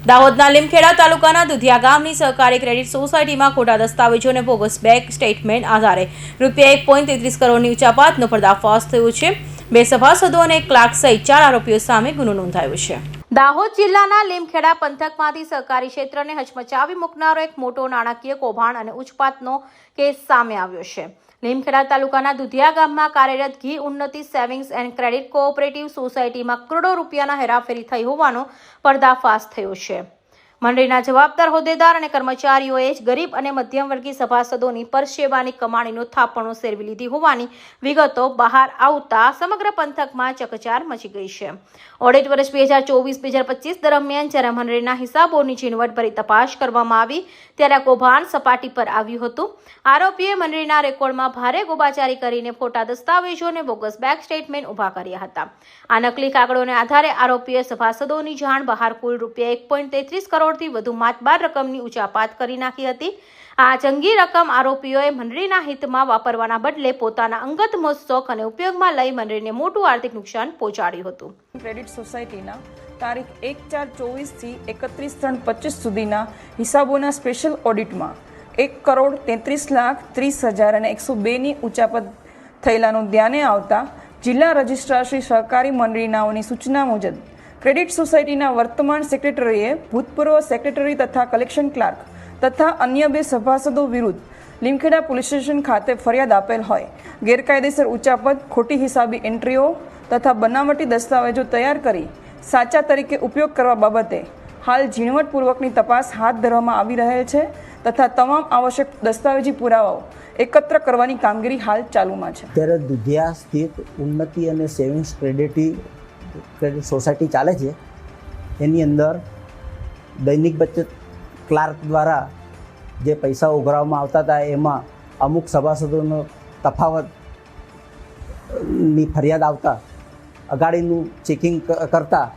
દાહોદના લીમખેડા તાલુકાના દુધિયા ગામની સહકારી ક્રેડિટ સોસાયટીમાં ખોટા દસ્તાવેજો અને બોગસ બેંક સ્ટેટમેન્ટ આધારે ₹1.33 કરોડની ઉચાપતનો પર્દાફાશ થયો છે। 2 સભાસદો અને 1 ક્લાર્ક સહિત 4 આરોપીઓ સામે ગુનો નોંધાયો છે। દાહોદ જિલ્લાના લીમખેડા પંથકમાંથી સહકારી ક્ષેત્રને હચમચાવી મૂકનારો એક મોટો નાણાકીય કૌભાંડ અને ઉચ્ચપાતનો કેસ સામે આવ્યો છે। લીમખેડા તાલુકાના દુધિયા ગામમાં કાર્યરત ઘી ઉન્નતિ સેવિંગ્સ એન્ડ ક્રેડિટ કોઓપરેટિવ સોસાયટીમાં કરોડો રૂપિયાના હેરાફેરી થઈ હોવાનો પર્દાફાશ થયો છે। મંડળીના જવાબદાર હોદ્દેદાર અને કર્મચારીઓએ જ ગરીબ અને મધ્યમવર્ગીય સભાસદોની પરસેવાની કમાણીનો થાપણો સેરવી લીધી હોવાની વિગતો બહાર આવતા સમગ્ર પંથકમાં ચકચાર મચી ગઈ છે। ઓડિટ વર્ષ 2024-2025 દરમિયાન જ્યારે મંડળીના હિસાબોની ઝીણવટભરી તપાસ કરવામાં આવી ત્યારે કૌભાંડ સપાટી પર આવ્યું હતું। આરોપીએ મંડળીના રેકોર્ડમાં ભારે ગોબાચારી કરીને ખોટા દસ્તાવેજો અને બોગસ બેંક સ્ટેટમેન્ટ ઉભા કર્યા હતા। આ નકલી કાગળોને આધારે આરોપીએ સભાસદોની જાણ બહાર કુલ ₹1.33 કરોડથી વધુ માતબાર રકમની ઉચાપાત કરી નાખી હતી। આ જંગી રકમ આરોપીઓએ મંડળીના હિતમાં વાપરવાના બદલે પોતાના અંગત મોજશોખ અને ઉપયોગમાં લઈ મંડળીને મોટું આર્થિક નુકસાન પહોંચાડ્યું હતું। ક્રેડિટ સોસાયટીના તારીખ 1/4/24 થી 31/3/25 સુધીના હિસાબોના સ્પેશિયલ ઓડિટમાં ₹1,33,30,102ની ઉચાપત થયેલાનું ધ્યાને આવતા જિલ્લા રજિસ્ટ્રાર શ્રી સહકારી મંડળીનાઓની સૂચના મુજબ ક્રેડિટ સોસાયટીના વર્તમાન સેક્રેટરીએ ભૂતપૂર્વ સેક્રેટરી તથા કલેક્શન ક્લાર્ક તથા અન્ય 2 સભાસદો વિરુદ્ધ લીમખેડા પોલીસ સ્ટેશન ખાતે ફરિયાદ આપેલ હોય ગેરકાયદેસર ઉચાપત, ખોટી હિસાબી એન્ટ્રીઓ તથા બનાવટી દસ્તાવેજો તૈયાર કરી સાચા તરીકે ઉપયોગ કરવા બાબતે હાલ ઝીણવટપૂર્વકની તપાસ હાથ ધરવામાં આવી રહેલ છે તથા તમામ આવશ્યક દસ્તાવેજી પુરાવાઓ એકત્ર કરવાની કામગીરી હાલ ચાલુમાં છે। ત્યારે દુધિયા સ્થિત ઉન્નતિ અને સેવિંગ્સ ક્રેડિટ સોસાયટી ચાલે છે। એની અંદર દૈનિક બચત ક્લાર્ક દ્વારા જે પૈસા ઉઘરાવવામાં આવતા હતા એમાં અમુક સભાસદોનો તફાવતની ફરિયાદ આવતા અગાડીનું ચેકિંગ કરતાં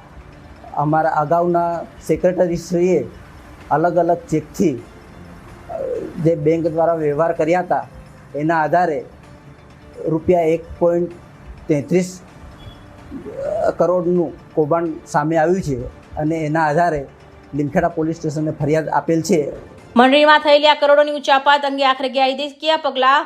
અમારા અગાઉના સેક્રેટરીશ્રીએ અલગ અલગ ચેકથી જે બેંક દ્વારા વ્યવહાર કર્યા હતા એના આધારે ₹1.33 કરોડનું કૌભાંડ સામે આવ્યું છે અને એના આધારે લીમખેડા પોલીસ સ્ટેશને ફરિયાદ આપેલ છે। મંડળીમાં થયેલી આ કરોડોની ઉચાપાત અંગે આખરે કાયદેકીય પગલાં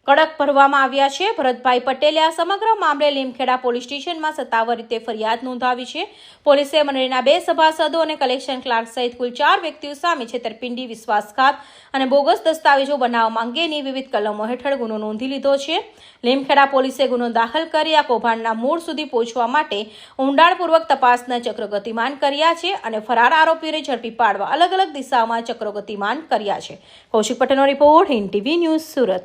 કડક ભરવામાં આવ્યા છે। ભરતભાઈ પટેલે આ સમગ્ર મામલે લીમખેડા પોલીસ સ્ટેશનમાં સત્તાવાર રીતે ફરિયાદ નોંધાવી છે। પોલીસે મંડળીના 2 સભાસદો અને કલેક્શન ક્લાર્ક સહિત કુલ 4 વ્યક્તિઓ સામે છેતરપિંડી, વિશ્વાસઘાત અને બોગસ દસ્તાવેજો બનાવવા અંગેની વિવિધ કલમો હેઠળ ગુનો નોંધી લીધો છે। લીમખેડા પોલીસે ગુનો દાખલ કરી આ કૌભાંડના મૂળ સુધી પહોંચવા માટે ઊંડાણપૂર્વક તપાસના ચક્રો ગતિમાન કર્યા છે અને ફરાર આરોપીઓને ઝડપી પાડવા અલગ અલગ દિશામાં ચક્રો ગતિમાન કર્યા છે। કૌશિક પટેલનો report, Hind TV news, Surat.